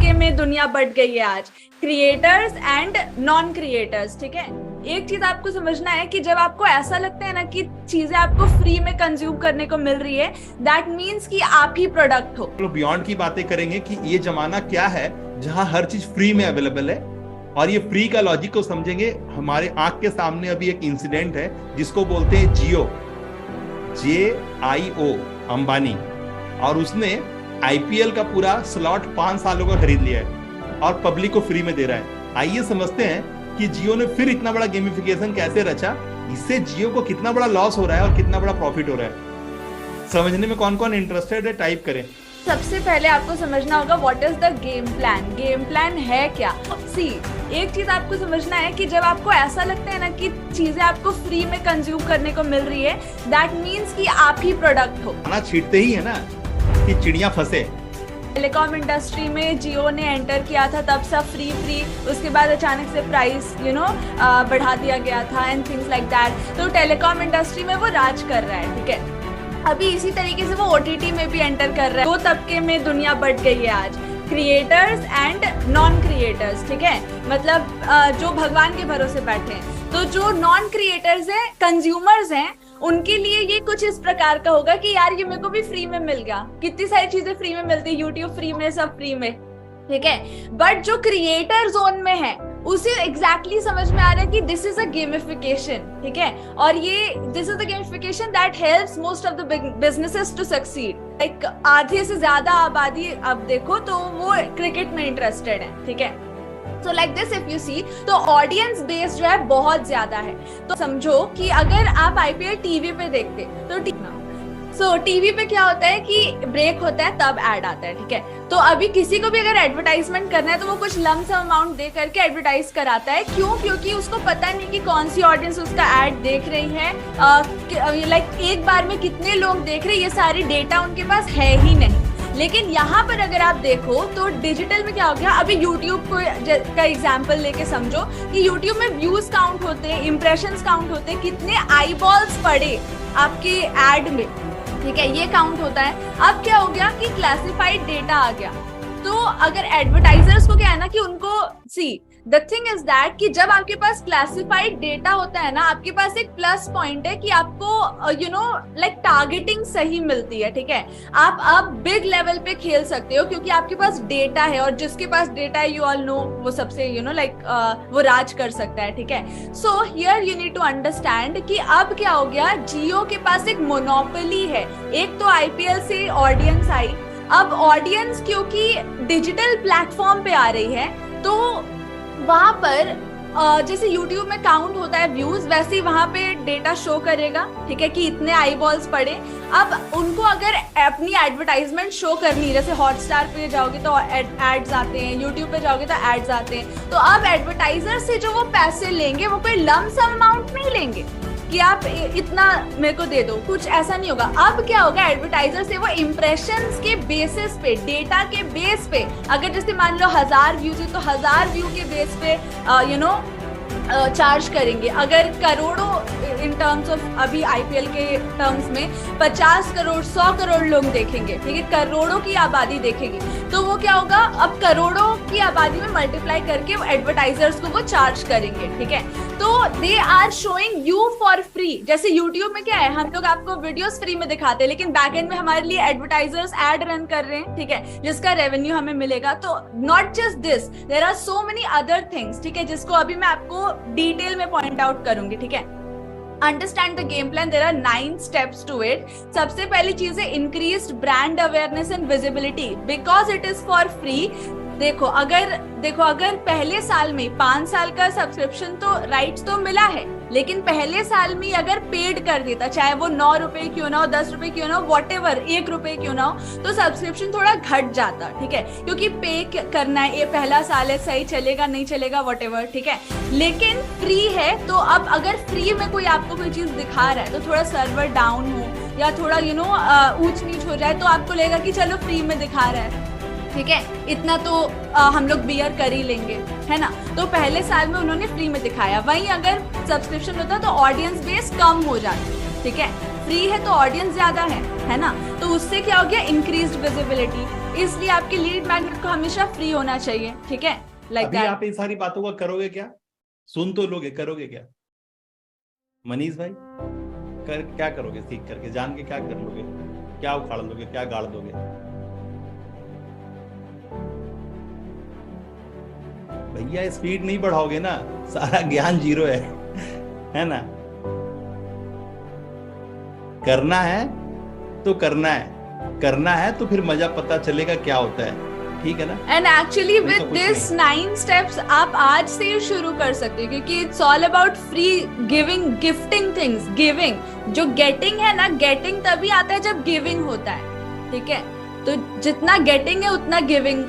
तबके में दुनिया बट गई है आज, क्रिएटर्स एंड नॉन क्रिएटर्स। ठीक है, एक चीज आपको समझना है कि जब आपको ऐसा लगता है ना कि चीजें आपको फ्री में कंज्यूम करने को मिल रही है, दैट मीन्स कि आप ही प्रोडक्ट हो। तो बियॉन्ड की बातें करेंगे कि ये जमाना क्या है जहां हर चीज फ्री में अवेलेबल है, और ये फ्री का लॉजिक को समझेंगे। हमारे आंख के सामने अभी एक इंसिडेंट है जिसको बोलते हैं जियो, JIO, अंबानी, और उसने IPL का पूरा स्लॉट 5 सालों का खरीद लिया है और पब्लिक को फ्री में दे रहा है। आइए समझते हैं कि जियो ने फिर इतना बड़ा गेमिफिकेशन कैसे रचा, इससे जियो को कितना बड़ा लॉस हो रहा है और कितना बड़ा प्रॉफिट हो रहा है। समझने में कौन कौन इंटरेस्टेड है, टाइप करें। सबसे पहले आपको समझना होगा what is the game plan. Game plan है क्या? सी, एक चीज आपको समझना है कि जब आपको ऐसा लगता है ना कि चीजें आपको फ्री में कंज्यूम करने को मिल रही है, दैट मीन्स कि आप ही प्रोडक्ट हो। खाना छींटते ही है ना कि चिड़िया फंसे। टेलीकॉम इंडस्ट्री में जियो ने एंटर किया था, तब सब फ्री, उसके बाद अचानक से प्राइस बढ़ा दिया गया था एंड थिंग्स लाइक दैट। तो टेलीकॉम इंडस्ट्री में वो राज कर रहा है। ठीक है, अभी इसी तरीके से वो OTT में भी एंटर कर रहा है। 2 तबके में दुनिया बट गई है आज, क्रिएटर्स एंड नॉन क्रिएटर्स। ठीक है, मतलब जो भगवान के भरोसे बैठे हैं। तो जो नॉन क्रिएटर्स हैं, कंज्यूमर्स हैं, उनके लिए ये कुछ इस प्रकार का होगा कि यार ये मेरे को भी फ्री में मिल गया। कितनी सारी चीजें फ्री में मिलती है, यूट्यूब फ्री में, सब फ्री में। ठीक है, बट जो क्रिएटर जोन में है उसे एग्जैक्टली समझ में आ रहा है कि दिस इज अ गेमिफिकेशन। ठीक है, और ये this is the gamification that helps most of the businesses to succeed. Like आधे से ज्यादा आबादी अब देखो तो वो क्रिकेट में इंटरेस्टेड है। ठीक है, so like this if you see, तो ऑडियंस बेस जो है बहुत ज्यादा है। तो समझो कि अगर आप IPL टीवी पे देखते तो टीवी पे क्या होता है कि ब्रेक होता है तब ऐड आता है। ठीक है, तो अभी किसी को भी अगर एडवर्टाइजमेंट करना है तो वो कुछ लमसम अमाउंट दे करके एडवर्टाइज कराता है। क्यों? क्योंकि उसको पता नहीं कि कौन सी ऑडियंस उसका ऐड देख रही है, लाइक एक बार में कितने लोग देख रहे हैं, ये सारी डेटा उनके पास है ही नहीं। लेकिन यहाँ पर अगर आप देखो तो डिजिटल में क्या हो गया, अभी YouTube का एग्जांपल लेके समझो कि YouTube में व्यूज काउंट होते हैं, इंप्रेशंस काउंट होते हैं, कितने आईबॉल्स पड़े आपके एड में। ठीक है, ये काउंट होता है। अब क्या हो गया कि क्लासिफाइड डेटा आ गया। तो अगर एडवर्टाइजर्स को क्या है ना कि उनको द थिंग इज दैट कि जब आपके पास क्लासिफाइड डेटा होता है ना, आपके पास एक प्लस पॉइंट है कि आपको लाइक टारगेटिंग सही मिलती है। ठीक है, आप अब बिग लेवल पे खेल सकते हो क्योंकि आपके पास डेटा है, और जिसके पास डेटा है, यू ऑल नो, वो सबसे वो राज कर सकता है। ठीक है, so here you need to understand कि अब क्या हो गया, जियो के पास एक मोनोपोली है। एक तो IPL से ऑडियंस आई, अब ऑडियंस क्योंकि डिजिटल प्लेटफॉर्म पे आ रही है, तो वहां पर जैसे YouTube में काउंट होता है व्यूज, वैसे ही वहां पे डेटा शो करेगा। ठीक है, कि इतने आईबॉल्स पड़े। अब उनको अगर अपनी एडवर्टाइजमेंट शो करनी है, जैसे हॉटस्टार पे जाओगे तो एड्स आते हैं, YouTube पे जाओगे तो एड्स आते हैं, तो अब एडवर्टाइजर से जो वो पैसे लेंगे वो कोई लमसम अमाउंट नहीं लेंगे कि आप इतना मेरे को दे दो, कुछ ऐसा नहीं होगा। अब क्या होगा, एडवर्टाइजर से वो इंप्रेशंस के बेसिस पे, डेटा के बेस पे, अगर जैसे मान लो 1000 व्यूज है तो 1000 व्यू के बेस पे चार्ज करेंगे। अगर करोड़ों इन टर्म्स ऑफ अभी IPL के टर्म्स में 50 करोड़ 100 करोड़ लोग देखेंगे, ठीक है, करोड़ों की आबादी देखेगी, तो वो क्या होगा, अब करोड़ों की आबादी में मल्टीप्लाई करके वो एडवर्टाइजर्स को वो चार्ज करेंगे। ठीक है, तो they are showing you for free. जैसे YouTube में क्या है, हम लोग आपको वीडियोस फ्री में दिखाते हैं, लेकिन बैकएंड में हमारे लिए एडवर्टाइजर्स एड रन कर रहे हैं। ठीक है, जिसका रेवेन्यू हमें मिलेगा। तो not just this, there are so many other things. ठीक है, जिसको अभी मैं आपको डिटेल में पॉइंट आउट करूंगी। ठीक है, understand the game plan, there are 9 steps to it. सबसे पहली चीज है increased brand awareness and visibility, because it is for free. देखो अगर पहले साल में 5 साल का सब्सक्रिप्शन तो राइट्स तो मिला है, लेकिन पहले साल में अगर पेड कर देता, चाहे वो 9 रुपए क्यों ना हो, 10 रुपए क्यों ना हो, वॉटेवर, 1 रुपए क्यों ना हो, तो सब्सक्रिप्शन थोड़ा घट जाता। ठीक है, क्योंकि पे करना है, ये पहला साल है, सही चलेगा नहीं चलेगा वॉटेवर। ठीक है, लेकिन फ्री है, तो अब अगर फ्री में कोई आपको कोई चीज दिखा रहा है तो थोड़ा सर्वर डाउन हो या थोड़ा ऊंच नीच हो जाए तो आपको लगेगा कि चलो फ्री में दिखा रहा है। ठीक है, इतना तो हम लोग बियर कर ही लेंगे, है ना। तो पहले साल में उन्होंने फ्री में दिखाया। वहीं अगर सब्सक्रिप्शन होता तो ऑडियंस बेस कम हो जाती। ठीक है, फ्री है तो ऑडियंस ज्यादा है ना, तो उससे क्या हो गया, इंक्रीज्ड विजिबिलिटी। इसलिए आपके लीड मैग्नेट को हमेशा फ्री होना चाहिए, ठीक है, लाइक अभी दैट। आप इन सारी बातों का करोगे क्या? सुन तो लोगे, करोगे क्या? मनीष भाई, क्या करोगे? सीख करके, जान के क्या कर लोगे? क्या उखाड़ लोगे? क्या गाड़ दोगे? भैया स्पीड नहीं बढ़ाओगे ना, सारा ज्ञान जीरो है ना? करना है तो करना है तो फिर मजा पता चलेगा क्या होता है, ठीक है ना? And actually with this 9 steps आप आज से ही शुरू कर सकते हो, क्योंकि it's all about free giving, gifting things, giving. जो गेटिंग है ना, गेटिंग तभी आता है जब गिविंग होता है, ठीक है? तो जितना गेटिंग है उतना गिविंग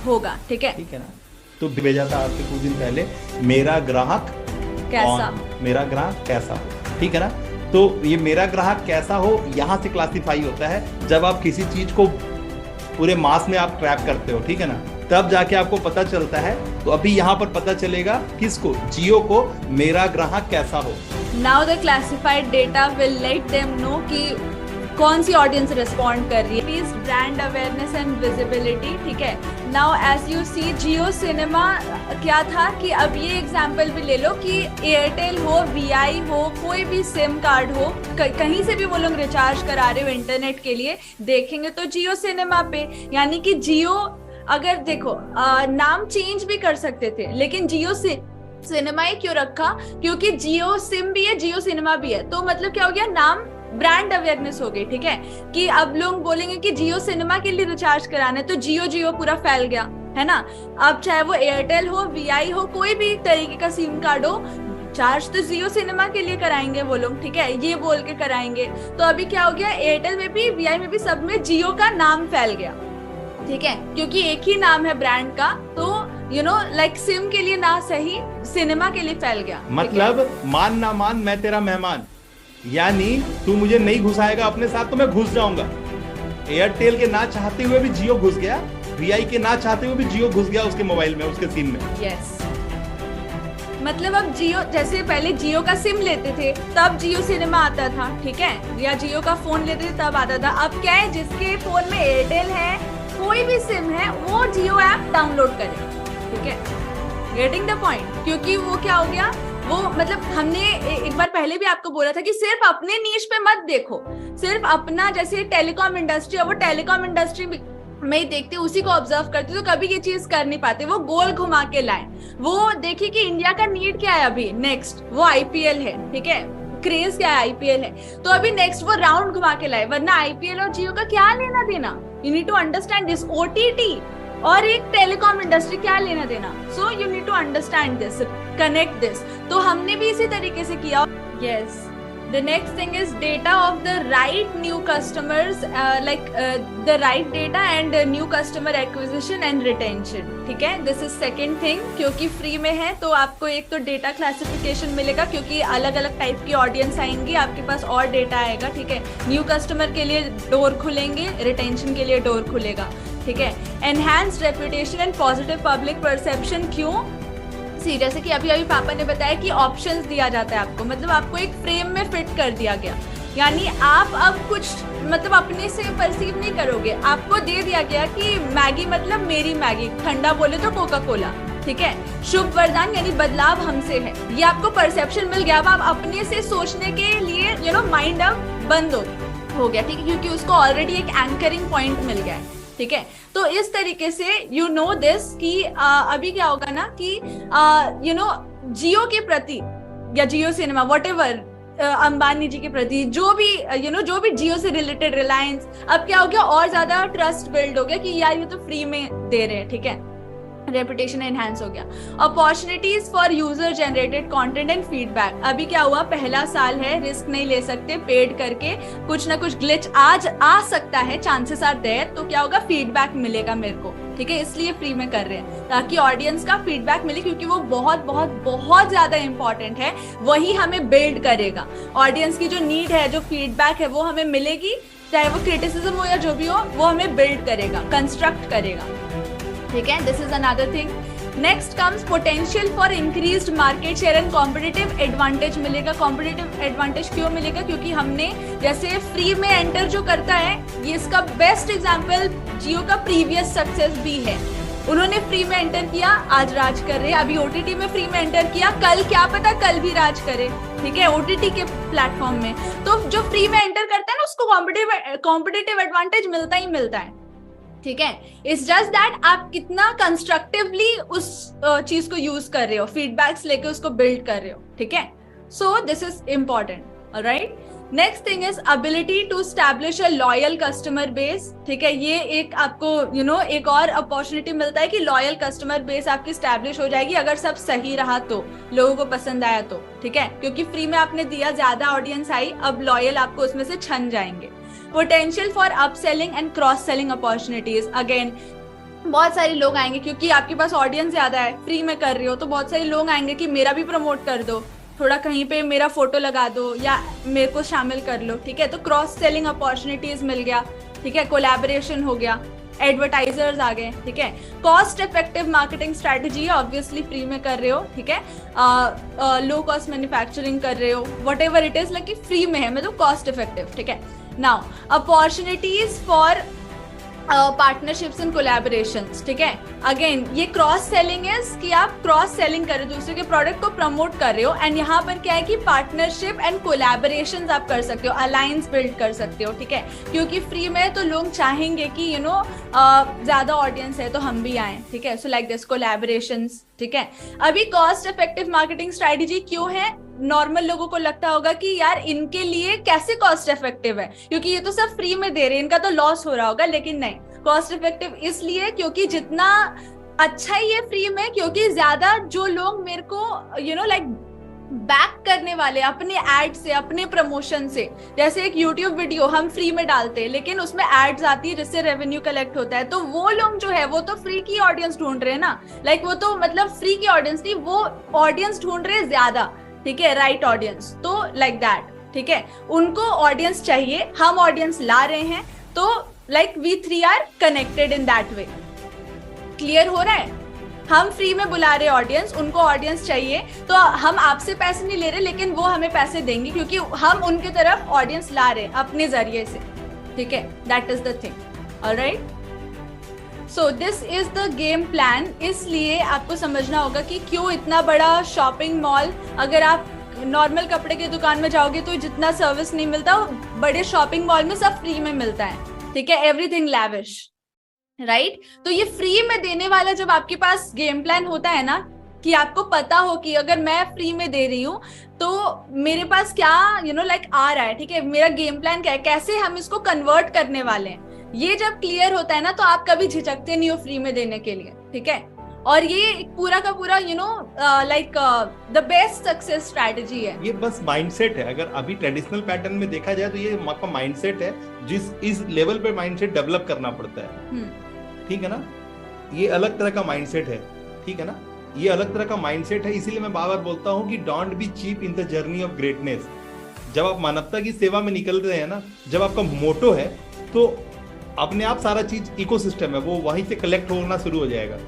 होगा, ठीक है ना? तो भेजा था आपके कुछ दिन पहले, मेरा ग्राहक कैसा, मेरा ग्राहक कैसा, ठीक है ना? तो ये मेरा ग्राहक कैसा हो यहां से क्लासिफाई होता है जब आप किसी चीज को पूरे मास में आप ट्रैप करते हो, ठीक है ना? तब जाके आपको पता चलता है। तो अभी यहाँ पर पता चलेगा किसको? जियो को, मेरा ग्राहक कैसा हो। Now the classified data will let them know कि कौन सी ऑडियंस रिस्पॉन्ड कर रही है। Please brand awareness and visibility, ठीक है। Now as you see Jio Cinema क्या था कि अब ये एग्जांपल भी ले लो कि एयरटेल हो, वीआई हो, कोई भी सिम कार्ड हो, कहीं से भी वो लोग रिचार्ज करा रहे हो इंटरनेट के लिए, देखेंगे तो जियो सिनेमा पे। यानी कि जियो, अगर देखो नाम चेंज भी कर सकते थे, लेकिन जियो सिनेमा ही क्यों रखा? क्योंकि जियो सिम भी है, जियो सिनेमा भी है, तो मतलब क्या हो गया, नाम ब्रांड अवेयरनेस हो गई, ठीक है? कि अब लोग बोलेंगे कि जियो सिनेमा के लिए रिचार्ज कराना है, तो जियो जियो पूरा फैल गया, है ना? अब चाहे वो एयरटेल हो, वीआई हो, कोई भी तरीके का सिम कार्ड हो, चार्ज तो जियो सिनेमा के लिए कराएंगे वो लोग, ठीक है? ये बोल के कराएंगे। तो अभी क्या हो गया, एयरटेल में भी, वीआई में भी, सब में जियो का नाम फैल गया, ठीक है? क्योंकि एक ही नाम है ब्रांड का, तो यू नो लाइक सिम के लिए ना सही, सिनेमा के लिए फैल गया। मतलब मान ना मान, मैं तेरा मेहमान, यानी तू मुझे नहीं घुसाएगा अपने साथ तो मैं घुस जाऊंगा। एयरटेल के ना चाहते हुए भी जियो घुस गया, वीआई के ना चाहते हुए भी जियो घुस गया उसके मोबाइल में, उसके सिम में। यस, मतलब अब जियो, जैसे पहले जियो का सिम लेते थे तब जियो सिनेमा आता था, ठीक है? या जियो का फोन लेते थे तब आता था। अब क्या है, जिसके फोन में एयरटेल है, कोई भी सिम है, वो जियो ऐप डाउनलोड करे, ठीक है? Getting the point? क्योंकि वो क्या हो गया, वो मतलब हमने एक बार पहले भी आपको बोला था कि सिर्फ अपने नीश पे मत देखो, सिर्फ अपना, जैसे टेलीकॉम इंडस्ट्री है, वो टेलीकॉम इंडस्ट्री में ही देखते, उसी को ऑब्जर्व करते, तो कभी ये चीज कर नहीं पाते। वो गोल घुमा के लाए, वो देखिए कि इंडिया का नीड क्या है अभी नेक्स्ट, वो आईपीएल है, ठीक है? क्रेज क्या है, आईपीएल है, तो अभी नेक्स्ट वो राउंड घुमा के लाए, वरना आईपीएल और जियो का क्या लेना देना? You need to understand this. OTT और एक टेलीकॉम इंडस्ट्री क्या लेना देना? So you need to understand this, connect this. तो हमने भी इसी तरीके से किया। Yes, the next thing is data of the right new customers, like the right data and new customer acquisition and retention, ठीक है? This is second thing. क्योंकि फ्री में है तो आपको एक तो डेटा क्लासिफिकेशन मिलेगा, क्योंकि अलग अलग टाइप की ऑडियंस आएंगी, आपके पास और डेटा आएगा, ठीक है? न्यू कस्टमर के लिए डोर खुलेंगे, रिटेंशन के लिए डोर खुलेगा, ठीक है? Enhanced reputation and positive public perception. क्यों? जैसे कि अभी पापा ने बताया कि ऑप्शंस दिया जाता है आपको, मतलब आपको एक फ्रेम में फिट कर दिया गया, यानी आप अब कुछ मतलब अपने से परसीव नहीं करोगे, आपको दे दिया गया कि मैगी मतलब मेरी मैगी, ठंडा बोले तो कोका कोला, ठीक है? शुभ वरदान यानी बदलाव हमसे है, ये आपको परसेप्शन मिल गया। अब आप अपने से सोचने के लिए यू नो माइंड अब बंद हो गया, ठीक है? क्योंकि उसको ऑलरेडी एक एंकरिंग पॉइंट मिल गया है, ठीक है? तो इस तरीके से यू नो दिस कि अभी क्या होगा ना कि यू नो जियो के प्रति या जियो सिनेमा व्हाटएवर, अंबानी जी के प्रति जो भी यू नो जो भी जियो से रिलेटेड, रिलायंस, अब क्या हो गया, और ज्यादा ट्रस्ट बिल्ड हो गया कि यार ये तो फ्री में दे रहे हैं, ठीक है? रेपुटेशन एनहांस हो गया। Opportunities for user generated content and feedback. अभी क्या हुआ, पहला साल है, रिस्क नहीं ले सकते, पेड करके कुछ ना कुछ ग्लिच आज आ सकता है, चांसेस आर देयर, तो क्या होगा, फीडबैक मिलेगा मेरे को, ठीक है? इसलिए फ्री में कर रहे हैं ताकि ऑडियंस का फीडबैक मिले, क्योंकि वो बहुत बहुत बहुत ज्यादा इंपॉर्टेंट है, वही हमें बिल्ड करेगा। ऑडियंस की जो नीड है, जो फीडबैक है, वो हमें मिलेगी, चाहे वो क्रिटिसिज्म हो या जो भी हो, वो हमें बिल्ड करेगा, कंस्ट्रक्ट करेगा, ठीक है? This is another thing. Next comes potential for increased market share and competitive advantage मिलेगा। कॉम्पिटिटिव एडवांटेज क्यों मिलेगा? क्योंकि हमने जैसे फ्री में एंटर जो करता है, ये इसका बेस्ट एग्जांपल जियो का प्रीवियस सक्सेस भी है। उन्होंने फ्री में एंटर किया, आज राज कर रहे हैं। अभी ओटीटी में फ्री में एंटर किया, कल क्या पता कल भी राज करे, ठीक है, ओटीटी के प्लेटफॉर्म में। तो जो फ्री में एंटर करता है ना, उसको कॉम्पिटिटिव एडवांटेज मिलता ही मिलता है, ठीक है। इट्स जस्ट दैट आप कितना कंस्ट्रक्टिवली उस चीज को यूज कर रहे हो, फीडबैक्स लेके उसको बिल्ड कर रहे हो, ठीक है। So this is important, alright. Next thing is ability to establish a loyal customer base, ठीक है। ये एक आपको एक और अपॉर्चुनिटी मिलता है कि लॉयल कस्टमर बेस आपकी एस्टैब्लिश हो जाएगी अगर सब सही रहा तो, लोगों को पसंद आया तो, ठीक है। क्योंकि फ्री में आपने दिया, ज्यादा ऑडियंस आई, अब लॉयल आपको उसमें से छन जाएंगे। Potential for upselling and cross selling opportunities, again बहुत सारे लोग आएंगे क्योंकि आपके पास ऑडियंस ज्यादा है, फ्री में कर रहे हो, तो बहुत सारे लोग आएंगे कि मेरा भी प्रमोट कर दो, थोड़ा कहीं पे मेरा फोटो लगा दो या मेरे को शामिल कर लो, ठीक है। तो क्रॉस सेलिंग अपॉर्चुनिटीज मिल गया, ठीक है, कोलैबोरेशन हो गया, एडवर्टाइजर्स आ गए, ठीक है। कॉस्ट इफेक्टिव मार्केटिंग स्ट्रेटजी है, ऑब्वियसली फ्री में कर रहे हो, ठीक है। लो कॉस्ट मैन्युफैक्चरिंग कर रहे हो, what ever it is, like free में है, मतलब कॉस्ट इफेक्टिव, ठीक है। Now opportunities for partnerships and collaborations, ठीक है। अगेन ये क्रॉस सेलिंग इज कि आप क्रॉस सेलिंग कर रहे हो, दूसरे के प्रोडक्ट को प्रमोट कर रहे हो, एंड यहाँ पर क्या है कि पार्टनरशिप एंड कोलैबोरेशंस आप कर सकते हो, अलायंस बिल्ड कर सकते हो, ठीक है। क्योंकि फ्री में तो लोग चाहेंगे कि ज्यादा ऑडियंस है तो हम भी आए, ठीक है। सो लाइक दिस कोलैबोरेशंस, ठीक है। अभी कॉस्ट इफेक्टिव मार्केटिंग स्ट्रेटजी क्यों है? नॉर्मल लोगों को लगता होगा कि यार इनके लिए कैसे कॉस्ट इफेक्टिव है, क्योंकि ये तो सब फ्री में दे रहे हैं, इनका तो लॉस हो रहा होगा, लेकिन नहीं, कॉस्ट इफेक्टिव इसलिए क्योंकि जितना अच्छा ही है फ्री में, क्योंकि ज्यादा जो लोग मेरे को लाइक बैक करने वाले अपने एड से, अपने प्रमोशन से, जैसे एक यूट्यूब वीडियो हम फ्री में डालते हैं लेकिन उसमें एड्स आती है जिससे रेवेन्यू कलेक्ट होता है, तो वो लोग जो है वो तो फ्री की ऑडियंस ढूंढ रहे हैं ना, लाइक वो तो मतलब फ्री की ऑडियंस नहीं, वो ऑडियंस ढूंढ रहे हैं ज्यादा, ठीक है, राइट ऑडियंस, तो लाइक दैट, ठीक है। उनको ऑडियंस चाहिए, हम ऑडियंस ला रहे हैं, तो like we three are connected in that way. Clear हो रहा है? हम फ्री में बुला रहे ऑडियंस, उनको ऑडियंस चाहिए, तो हम आपसे पैसे नहीं ले रहे, लेकिन वो हमें पैसे देंगे क्योंकि हम उनके तरफ ऑडियंस ला रहे हैं अपने जरिए से, ठीक है। That is the thing, alright. So this is the game plan. इसलिए आपको समझना होगा कि क्यों इतना बड़ा शॉपिंग मॉल, अगर आप नॉर्मल कपड़े की दुकान में जाओगे तो जितना सर्विस नहीं मिलता, बड़े शॉपिंग मॉल में सब फ्री में मिलता है, ठीक है, एवरीथिंग लैविश, राइट। तो ये फ्री में देने वाला जब आपके पास गेम प्लान होता है ना, कि आपको पता हो कि अगर मैं फ्री में दे रही हूँ तो मेरे पास क्या लाइक आ रहा है, ठीक है, मेरा गेम प्लान क्या है, कैसे हम इसको कन्वर्ट करने वाले हैं, ये जब क्लियर होता है ना, तो आप कभी झिझकते नहीं हो फ्री में देने के लिए, ठीक है। और ये पूरा का पूरा like the best success strategy है। ये बस माइंडसेट है। अगर अभी ट्रेडिशनल पैटर्न में देखा जाए तो ये आपका माइंडसेट है, इस लेवल पे माइंडसेट डेवलप करना पड़ता है, ठीक है ना। ये अलग तरह का माइंडसेट है, ठीक है ना, ये अलग तरह का माइंडसेट है। इसीलिए मैं बार बार बोलता हूँ कि don't be cheap in the journey of greatness. जब आप मानवता की सेवा में निकल रहे हैं ना, जब आपका मोटो है, तो अपने आप सारा चीज इकोसिस्टम है, वो वहीं से कलेक्ट होना शुरू हो जाएगा।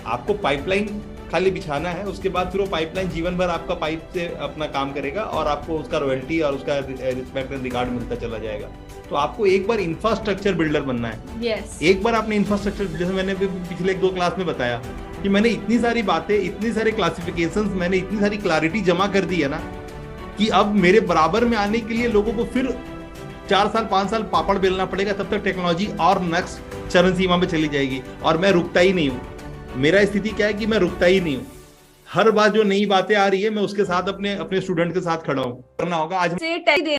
आपको पाइपलाइन खाली बिछाना है, उसके बाद फिर वो पाइपलाइन जीवन भर आपका पाइप से अपना काम करेगा और आपको उसका रॉयल्टी और उसका रिस्पेक्ट एंड रिगार्ड मिलता चला जाएगा। तो आपको एक बार इंफ्रास्ट्रक्चर बिल्डर बनना है। yes. एक बार आपने इंफ्रास्ट्रक्चर, जैसे मैंने पिछले 1-2 क्लास में बताया कि मैंने इतनी सारी बातें, इतनी सारे क्लासिफिकेशंस, मैंने इतनी सारी क्लैरिटी जमा कर दी है ना, कि अब मेरे बराबर में आने के लिए लोगों को फिर 4 साल 5 साल पापड़ बेलना पड़ेगा, तब तक टेक्नोलॉजी और नेक्स्ट चरण सीमा में चली जाएगी और मैं रुकता ही नहीं हूँ। मेरा स्थिति क्या है कि मैं रुकता ही नहीं हूँ, हर बार जो नई बातें आ रही है मैं उसके साथ अपने स्टूडेंट के साथ खड़ा हूँ। करना होगा आज